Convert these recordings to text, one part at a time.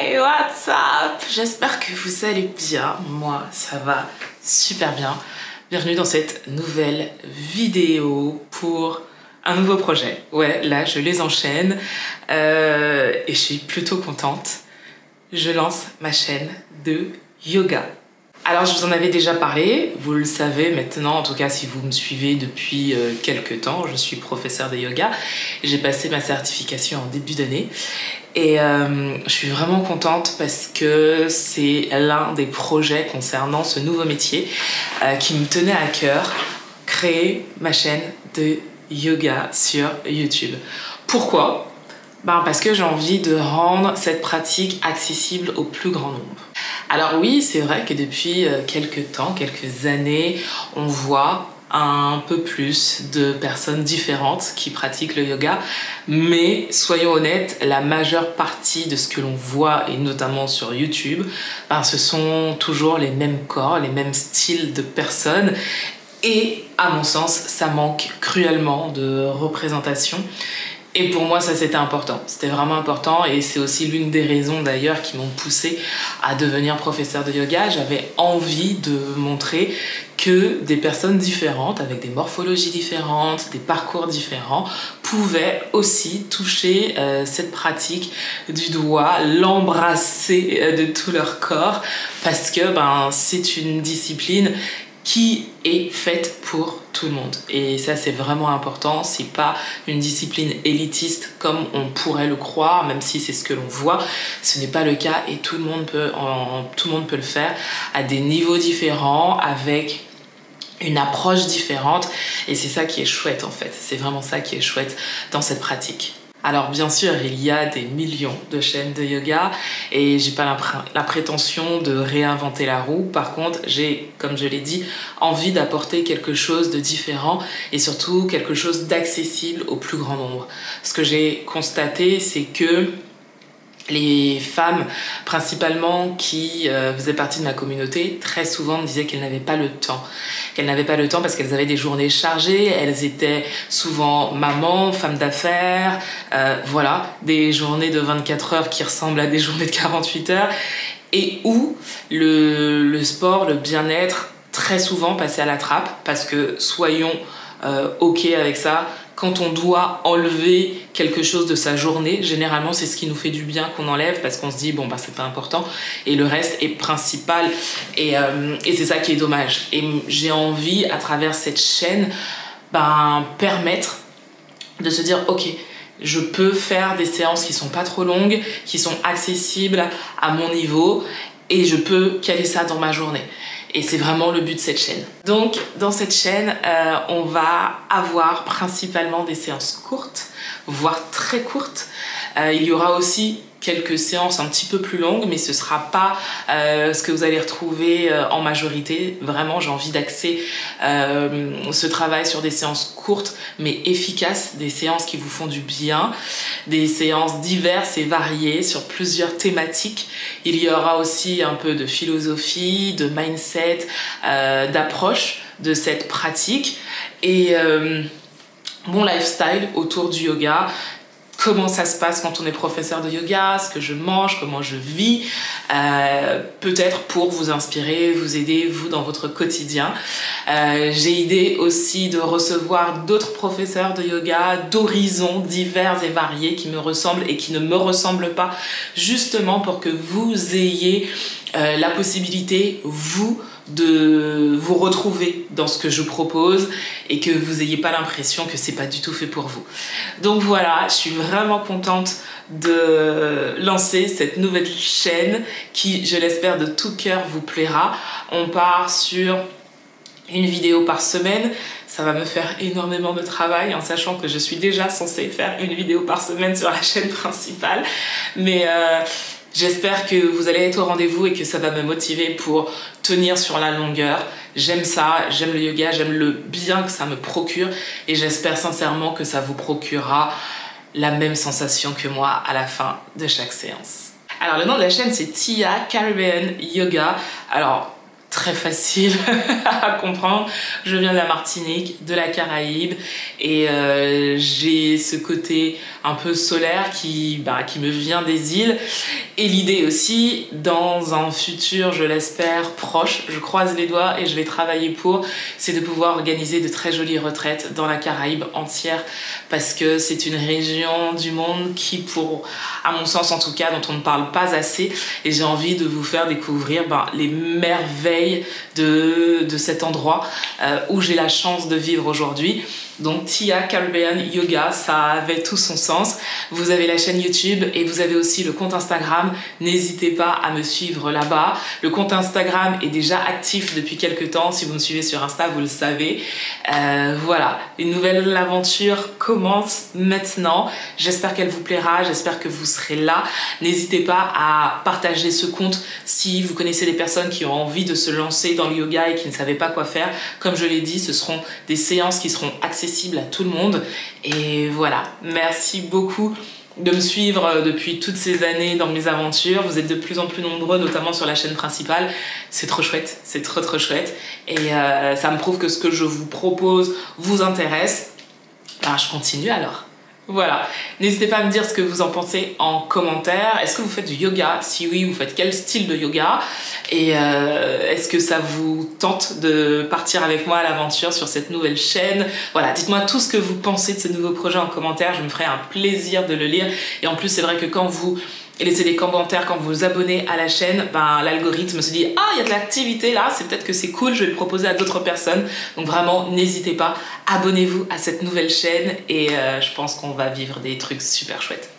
Hey, what's up? J'espère que vous allez bien. Moi, ça va super bien. Bienvenue dans cette nouvelle vidéo pour un nouveau projet. Ouais, là, je les enchaîne et je suis plutôt contente. Je lance ma chaîne de yoga. Alors, je vous en avais déjà parlé, vous le savez maintenant, en tout cas si vous me suivez depuis quelques temps, je suis professeure de yoga. J'ai passé ma certification en début d'année et je suis vraiment contente parce que c'est l'un des projets concernant ce nouveau métier qui me tenait à cœur, créer ma chaîne de yoga sur YouTube. Pourquoi ? Parce que j'ai envie de rendre cette pratique accessible au plus grand nombre. Alors oui, c'est vrai que depuis quelques temps, quelques années, on voit un peu plus de personnes différentes qui pratiquent le yoga, mais soyons honnêtes, la majeure partie de ce que l'on voit, et notamment sur YouTube, ce sont toujours les mêmes corps, les mêmes styles de personnes, et à mon sens, ça manque cruellement de représentation. Et pour moi, ça c'était important, c'était vraiment important et c'est aussi l'une des raisons d'ailleurs qui m'ont poussée à devenir professeur de yoga. J'avais envie de montrer que des personnes différentes, avec des morphologies différentes, des parcours différents, pouvaient aussi toucher cette pratique du doigt, l'embrasser de tout leur corps, parce que c'est une discipline qui est faite pour tout le monde. Et ça, c'est vraiment important. C'est pas une discipline élitiste comme on pourrait le croire, même si c'est ce que l'on voit. Ce n'est pas le cas et tout le monde peut le faire à des niveaux différents, avec une approche différente. Et c'est ça qui est chouette en fait. C'est vraiment ça qui est chouette dans cette pratique. Alors bien sûr, il y a des millions de chaînes de yoga et j'ai pas la prétention de réinventer la roue. Par contre, j'ai, comme je l'ai dit, envie d'apporter quelque chose de différent et surtout quelque chose d'accessible au plus grand nombre. Ce que j'ai constaté, c'est que les femmes, principalement, qui faisaient partie de ma communauté, très souvent me disaient qu'elles n'avaient pas le temps. Qu'elles n'avaient pas le temps parce qu'elles avaient des journées chargées, elles étaient souvent mamans, femmes d'affaires, voilà, des journées de 24 heures qui ressemblent à des journées de 48 heures, et où le sport, le bien-être, très souvent passait à la trappe, parce que soyons ok avec ça, quand on doit enlever quelque chose de sa journée, généralement c'est ce qui nous fait du bien qu'on enlève parce qu'on se dit c'est pas important et le reste est principal et c'est ça qui est dommage. Et j'ai envie à travers cette chaîne permettre de se dire ok, je peux faire des séances qui sont pas trop longues, qui sont accessibles à mon niveau et je peux caler ça dans ma journée. Et c'est vraiment le but de cette chaîne. Donc, dans cette chaîne, on va avoir principalement des séances courtes, voire très courtes. Il y aura aussi quelques séances un petit peu plus longues, mais ce sera pas ce que vous allez retrouver en majorité. Vraiment, j'ai envie d'axer ce travail sur des séances courtes, mais efficaces, des séances qui vous font du bien, des séances diverses et variées sur plusieurs thématiques. Il y aura aussi un peu de philosophie, de mindset, d'approche de cette pratique et mon lifestyle autour du yoga. Comment ça se passe quand on est professeur de yoga, ce que je mange, comment je vis, peut-être pour vous inspirer, vous aider, vous, dans votre quotidien. J'ai idée aussi de recevoir d'autres professeurs de yoga d'horizons divers et variés qui me ressemblent et qui ne me ressemblent pas, justement pour que vous ayez la possibilité, vous, de vous retrouver dans ce que je propose et que vous n'ayez pas l'impression que c'est pas du tout fait pour vous. Donc voilà, je suis vraiment contente de lancer cette nouvelle chaîne qui, je l'espère de tout cœur, vous plaira. On part sur une vidéo par semaine. Ça va me faire énormément de travail, en sachant que je suis déjà censée faire une vidéo par semaine sur la chaîne principale. Mais j'espère que vous allez être au rendez-vous et que ça va me motiver pour tenir sur la longueur. J'aime ça, j'aime le yoga, j'aime le bien que ça me procure et j'espère sincèrement que ça vous procurera la même sensation que moi à la fin de chaque séance. Alors le nom de la chaîne c'est Tia Caribbean Yoga. Alors très facile à comprendre. Je viens de la Martinique, de la Caraïbe, et j'ai ce côté un peu solaire qui me vient des îles. Et l'idée aussi, dans un futur, je l'espère, proche, je croise les doigts et je vais travailler pour, c'est de pouvoir organiser de très jolies retraites dans la Caraïbe entière, parce que c'est une région du monde qui, à mon sens en tout cas, dont on ne parle pas assez, et j'ai envie de vous faire découvrir les merveilles de cet endroit où j'ai la chance de vivre aujourd'hui. Donc Tia Caribbean Yoga, ça avait tout son sens. Vous avez la chaîne YouTube et vous avez aussi le compte Instagram. N'hésitez pas à me suivre là-bas. Le compte Instagram est déjà actif depuis quelques temps. Si vous me suivez sur Insta, vous le savez. Voilà, une nouvelle aventure commence maintenant. J'espère qu'elle vous plaira, j'espère que vous serez là. N'hésitez pas à partager ce compte si vous connaissez des personnes qui ont envie de se lancer dans le yoga et qui ne savaient pas quoi faire. Comme je l'ai dit, ce seront des séances qui seront accessibles à tout le monde. Et voilà, merci beaucoup de me suivre depuis toutes ces années dans mes aventures. Vous êtes de plus en plus nombreux, notamment sur la chaîne principale. C'est trop chouette, c'est trop chouette. Et ça me prouve que ce que je vous propose vous intéresse. Alors je continue alors. Voilà, n'hésitez pas à me dire ce que vous en pensez en commentaire. Est-ce que vous faites du yoga? Si oui, vous faites quel style de yoga? Et est-ce que ça vous tente de partir avec moi à l'aventure sur cette nouvelle chaîne? Voilà, dites-moi tout ce que vous pensez de ce nouveau projet en commentaire. Je me ferai un plaisir de le lire. Et en plus, c'est vrai que quand vous laissez des commentaires, quand vous vous abonnez à la chaîne, l'algorithme se dit « Ah, il y a de l'activité là, c'est peut-être que c'est cool, je vais le proposer à d'autres personnes. » Donc vraiment, n'hésitez pas, abonnez-vous à cette nouvelle chaîne et je pense qu'on va vivre des trucs super chouettes.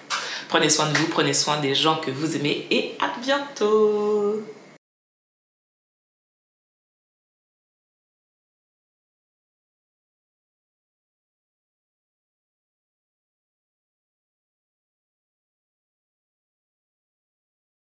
Prenez soin de vous, prenez soin des gens que vous aimez et à bientôt.